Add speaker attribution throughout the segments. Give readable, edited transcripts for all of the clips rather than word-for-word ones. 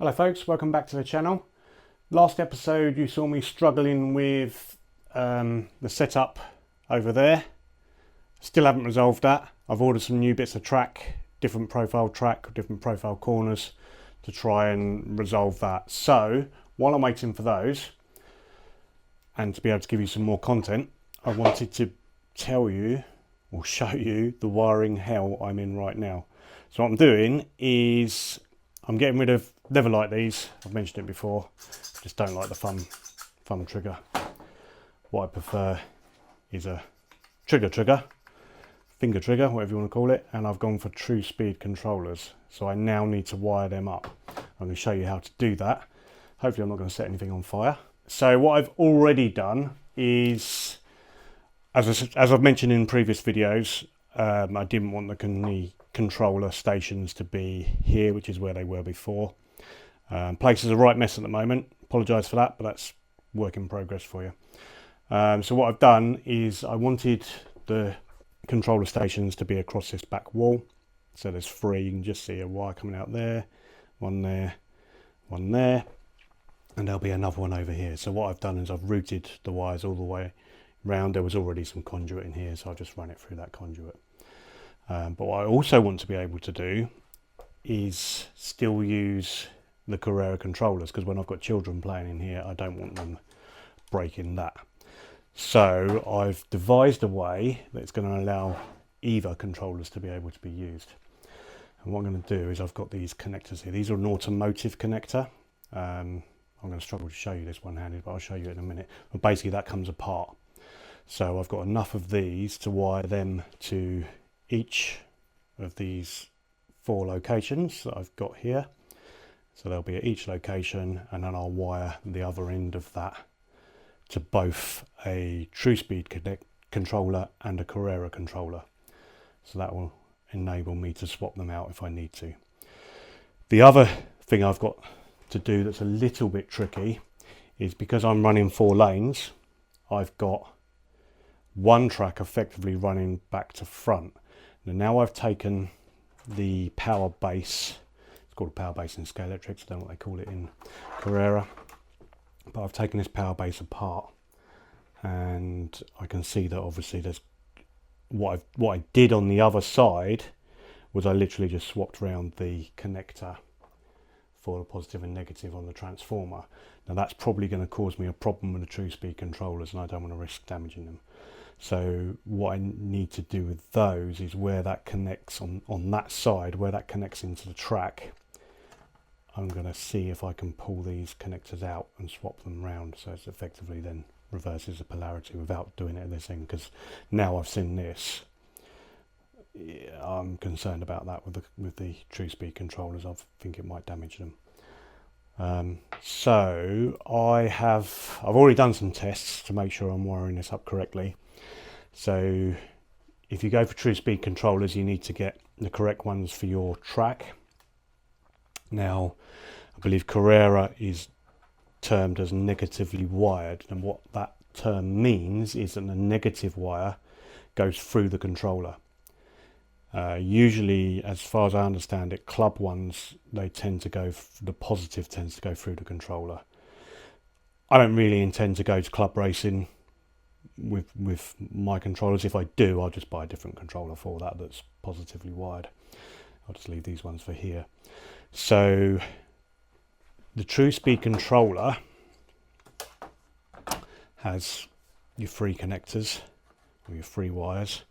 Speaker 1: Hello folks, welcome back to the channel. Last episode you saw me struggling with the setup over there. Still haven't resolved that. I've ordered some new bits of track, different profile corners to try and resolve that. So while I'm waiting for those and to be able to give you some more content, I wanted to tell you or show you the wiring hell I'm in right now. So what I'm doing is I'm getting rid of, never like these, I've mentioned it before, just don't like the thumb trigger. What I prefer is a finger trigger, whatever you want to call it, and I've gone for Truspeed controllers. So I now need to wire them up. I'm going to show you how to do that. Hopefully I'm not going to set anything on fire. So what I've already done is, as I've mentioned in previous videos, I didn't want the controller stations to be here, which is where they were before. Place is a right mess at the moment. Apologise for that, but that's work in progress for you. So what I've done is I wanted the controller stations to be across this back wall. So there's three. You can just see a wire coming out there, one there, and there'll be another one over here. So what I've done is I've routed the wires all the way round. There was already some conduit in here, so I'll just run it through that conduit. But what I also want to be able to do is still use the Carrera controllers, because when I've got children playing in here, I don't want them breaking that. So I've devised a way that's going to allow either controllers to be able to be used. And what I'm going to do is I've got these connectors here. These are an automotive connector. I'm going to struggle to show you this one-handed, but I'll show you in a minute. But basically that comes apart. So I've got enough of these to wire them to each of these 4 locations that I've got here. So they'll be at each location, and then I'll wire the other end of that to both a Truspeed controller and a Carrera controller. So that will enable me to swap them out if I need to. The other thing I've got to do that's a little bit tricky is, because I'm running 4 lanes, I've got one track effectively running back to front. Now I've taken the power base, it's called a power base in Scalextric, I don't know what they call it in Carrera, but I've taken this power base apart, and I can see that obviously there's what I did on the other side was I literally just swapped around the connector for the positive and negative on the transformer. Now that's probably going to cause me a problem with the Truspeed controllers, and I don't want to risk damaging them. So what I need to do with those is where that connects on that side, where that connects into the track, I'm going to see if I can pull these connectors out and swap them round, so it's effectively then reverses the polarity without doing it at this end, because now I've seen this, I'm concerned about that with the Truspeed controllers. I think it might damage them. So I've already done some tests to make sure I'm wiring this up correctly. So if you go for Truspeed controllers, you need to get the correct ones for your track. Now I believe Carrera is termed as negatively wired, and what that term means is that the negative wire goes through the controller. Usually, as far as I understand it, club ones, they tend to go, the positive tends to go through the controller. I don't really intend to go to club racing with my controllers. If I do, I'll just buy a different controller for that that's positively wired. I'll just leave these ones for here. So the Truspeed controller has your 3 connectors, or your 3 wires.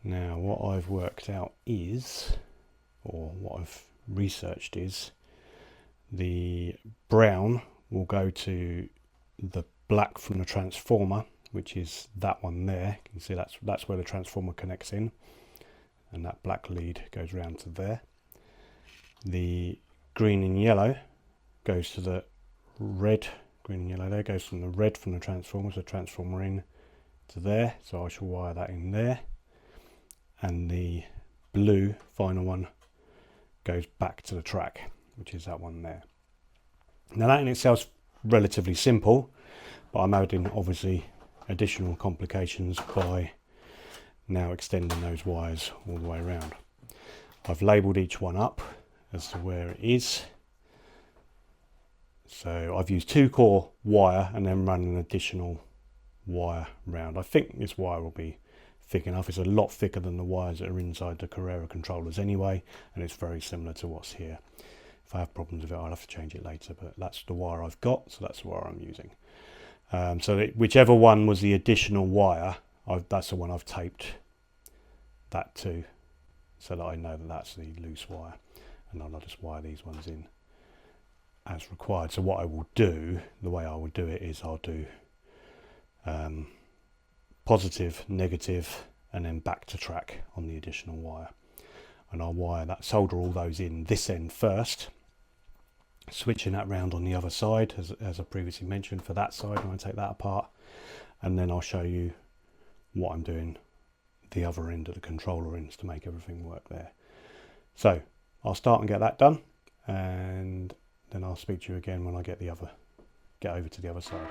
Speaker 1: Now what I've worked out is, or what I've researched is, the brown will go to the black from the transformer, which is that one there. You can see that's where the transformer connects in, and that black lead goes round to there. The green and yellow goes to the red. Green and yellow there goes from the red from the transformer, so transformer in to there, so I shall wire that in there. And the blue final one goes back to the track, which is that one there. Now that in itself is relatively simple, but I'm adding obviously additional complications by now extending those wires all the way around. I've labelled each one up as to where it is. So I've used 2-core wire and then run an additional wire round. I think this wire will be thick enough. It's a lot thicker than the wires that are inside the Carrera controllers anyway, and it's very similar to what's here. If I have problems with it, I'll have to change it later, but that's the wire I've got, so that's the wire I'm using. So that whichever one was the additional wire, that's the one I've taped that to, so that I know that that's the loose wire, and I'll just wire these ones in as required. So what I will do, the way I will do it is I'll do positive, negative, and then back to track on the additional wire, and I'll wire that, solder all those in this end first, switching that round on the other side as I previously mentioned for that side when I take that apart, and then I'll show you what I'm doing the other end of the controller ends to make everything work there. So I'll start and get that done, and then I'll speak to you again when I get over to the other side.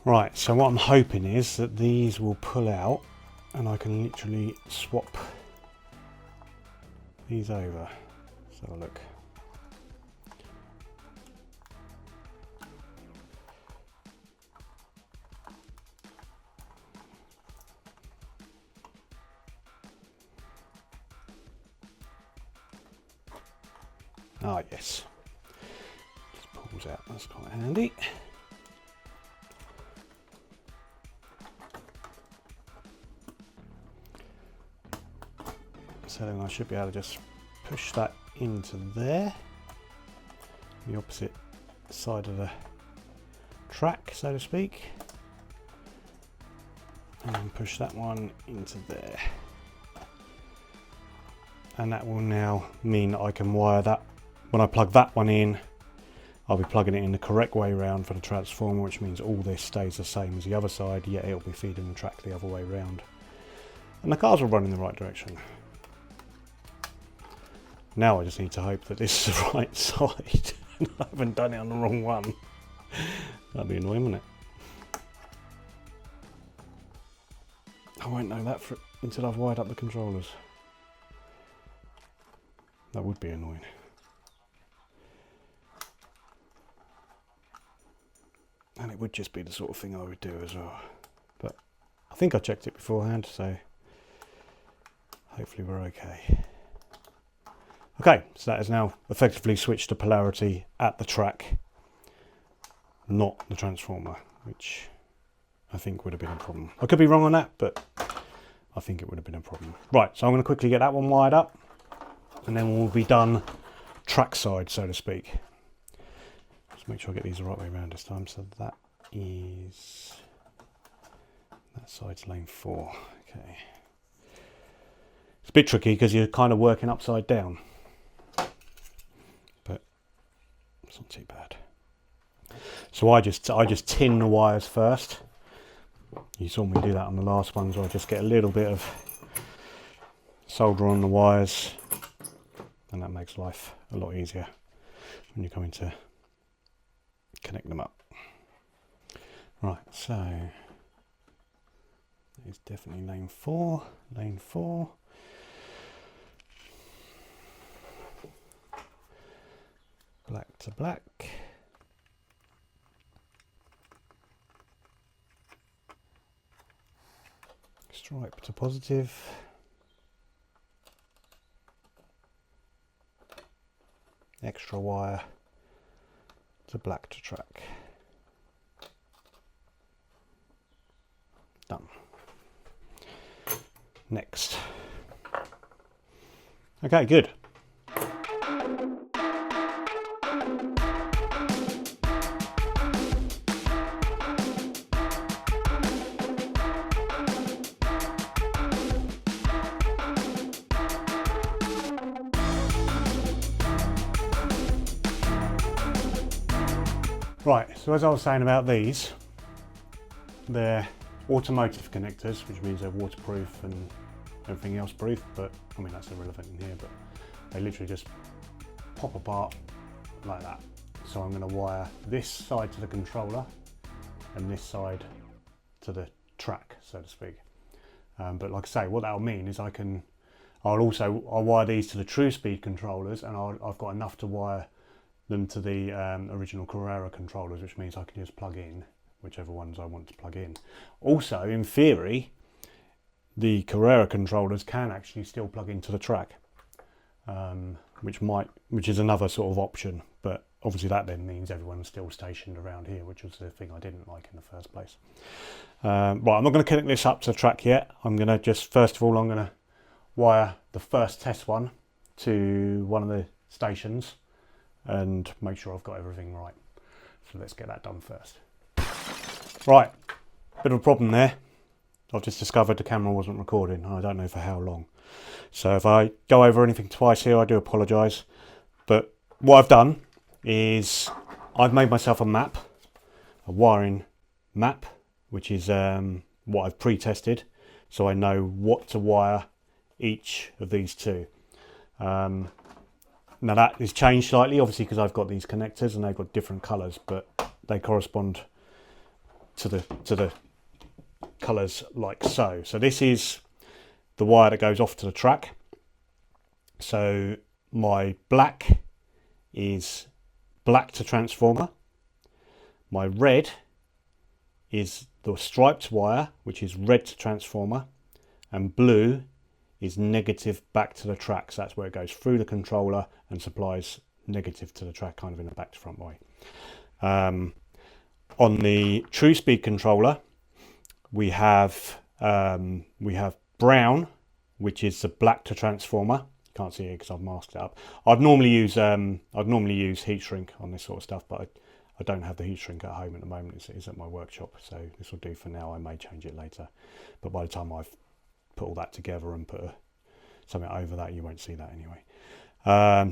Speaker 1: Right, so what I'm hoping is that these will pull out and I can literally swap these over. Let's have a look. Ah, yes. Just pulls out, that's quite handy. So then I should be able to just push that into there, the opposite side of the track, so to speak, and then push that one into there. And that will now mean that I can wire that. When I plug that one in, I'll be plugging it in the correct way round for the transformer, which means all this stays the same as the other side, yet it'll be feeding the track the other way round. And the cars will run in the right direction. Now I just need to hope that this is the right side and I haven't done it on the wrong one. That'd be annoying, wouldn't it? I won't know that until I've wired up the controllers. That would be annoying. And it would just be the sort of thing I would do as well. But I think I checked it beforehand, so hopefully we're okay. Okay, so that has now effectively switched to polarity at the track, not the transformer, which I think would have been a problem. I could be wrong on that, but I think it would have been a problem. Right, so I'm going to quickly get that one wired up, and then we'll be done track side, so to speak. Just make sure I get these the right way around this time. So that side's lane 4. Okay. It's a bit tricky because you're kind of working upside down, but it's not too bad. So I just tin the wires first. You saw me do that on the last one, so I just get a little bit of solder on the wires, and that makes life a lot easier when you're coming to connect them up. Right, so it's definitely lane 4, lane 4. Black to black. Stripe to positive. Extra wire to black to track. Done. Next. Okay, good. Right, so as I was saying about these, they're automotive connectors, which means they're waterproof and everything else proof, but I mean that's irrelevant in here, but they literally just pop apart like that. So I'm going to wire this side to the controller and this side to the track, so to speak. But like I say, what that'll mean is I'll wire these to the Truspeed controllers, and I've got enough to wire them to the original Carrera controllers, which means I can just plug in whichever ones I want to plug in. Also, in theory, the Carrera controllers can actually still plug into the track, which is another sort of option, but obviously that then means everyone's still stationed around here, which was the thing I didn't like in the first place. Right, I'm not going to connect this up to the track yet. I'm going to just, first of all, I'm going to wire the first test one to one of the stations and make sure I've got everything right. So let's get that done first. Right, bit of a problem there. I've just discovered the camera wasn't recording. I don't know for how long. So if I go over anything twice here, I do apologise. But what I've done is I've made myself a map, a wiring map, which is what I've pre-tested, so I know what to wire each of these to. Now that has changed slightly, obviously, because I've got these connectors and they've got different colours, but they correspond to the colours like so. So this is the wire that goes off to the track. So my black is black to transformer. My red is the striped wire, which is red to transformer, and blue is negative back to the track. So that's where it goes through the controller and supplies negative to the track, kind of in a back to front way. On the Truspeed controller, we have brown, which is the black to transformer. You can't see it because I've masked it up. I'd normally use heat shrink on this sort of stuff, but I don't have the heat shrink at home at the moment. It's at my workshop, so this will do for now. I may change it later, but by the time I've put all that together and put something over that, you won't see that anyway.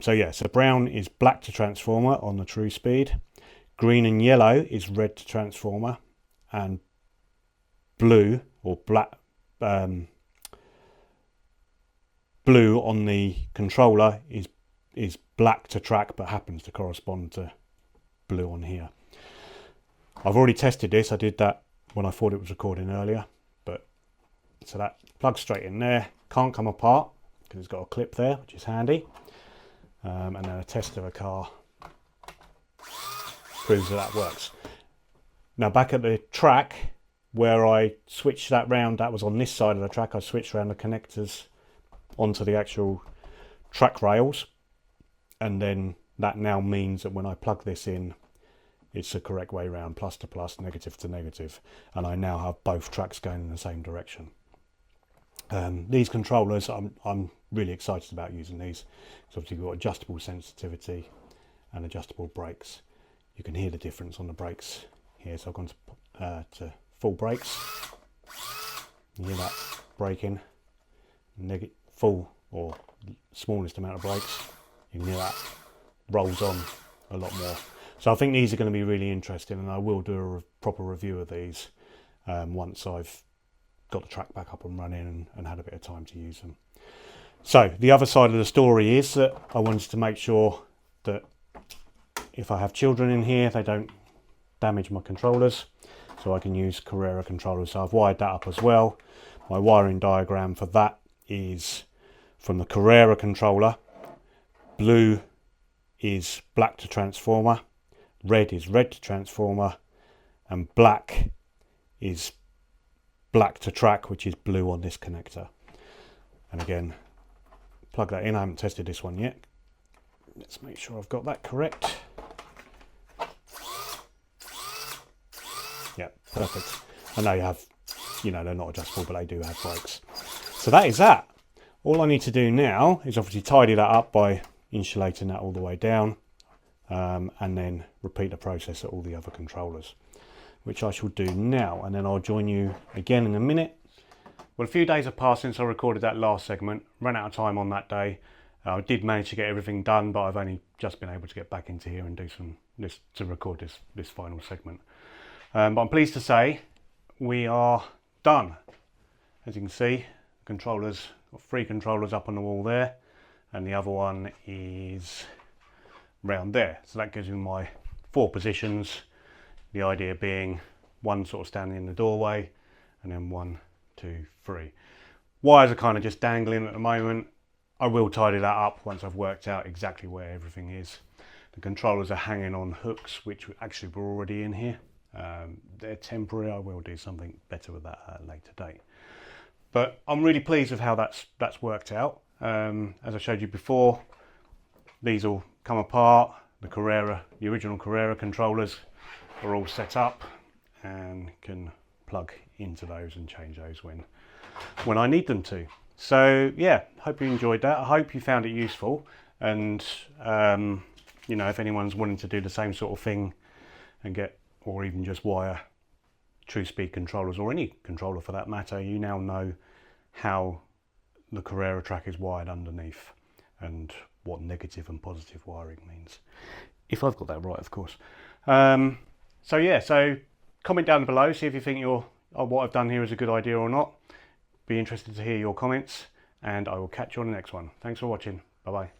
Speaker 1: So yeah, so brown is black to transformer on the Truspeed. Green and yellow is red to transformer, and blue or black blue on the controller is black to track, but happens to correspond to blue on here. I've already tested this. I did that when I thought it was recording earlier, but so that plugs straight in there, can't come apart because it's got a clip there, which is handy. And then a test of a car proves that works. Now back at the track where I switched that round, that was on this side of the track, I switched around the connectors onto the actual track rails, and then that now means that when I plug this in, it's the correct way round, plus to plus, negative to negative, and I now have both tracks going in the same direction. These controllers, I'm really excited about using these. So obviously you've got adjustable sensitivity and adjustable brakes. You can hear the difference on the brakes here. So I've gone to full brakes. You hear that braking. Full or smallest amount of brakes. You can hear that rolls on a lot more. So I think these are going to be really interesting, and I will do a proper review of these once I've got the track back up and running and had a bit of time to use them. So the other side of the story is that I wanted to make sure that if I have children in here, they don't damage my controllers, so I can use Carrera controllers. So I've wired that up as well. My wiring diagram for that is from the Carrera controller. Blue is black to transformer, red is red to transformer, and black is black to track, which is blue on this connector. And again, plug that in. I haven't tested this one yet. Let's make sure I've got that correct. Yeah, perfect. I know you have, you know, they're not adjustable, but they do have brakes. So that is that. All I need to do now is obviously tidy that up by insulating that all the way down, and then repeat the process at all the other controllers, which I shall do now, and then I'll join you again in a minute. Well, a few days have passed since I recorded that last segment. Ran out of time on that day. I did manage to get everything done, but I've only just been able to get back into here and do to record this final segment. But I'm pleased to say we are done. As you can see, controllers, got 3 controllers up on the wall there, and the other one is round there. So that gives me my 4 positions. The idea being 1 sort of standing in the doorway, and then 1, 2, 3. Wires are kind of just dangling at the moment. I will tidy that up once I've worked out exactly where everything is. The controllers are hanging on hooks, which actually were already in here. They're temporary. I will do something better with that at a later date. But I'm really pleased with how that's worked out. As I showed you before, these all come apart. The original Carrera controllers are all set up and can plug into those and change those when I need them to. So yeah, hope you enjoyed that. I hope you found it useful, and you know, if anyone's wanting to do the same sort of thing and get, or even just wire Truspeed controllers, or any controller for that matter, you now know how the Carrera track is wired underneath and what negative and positive wiring means. If I've got that right, of course. So yeah, so comment down below, see if you think what I've done here is a good idea or not. Be interested to hear your comments, and I will catch you on the next one. Thanks for watching. Bye bye.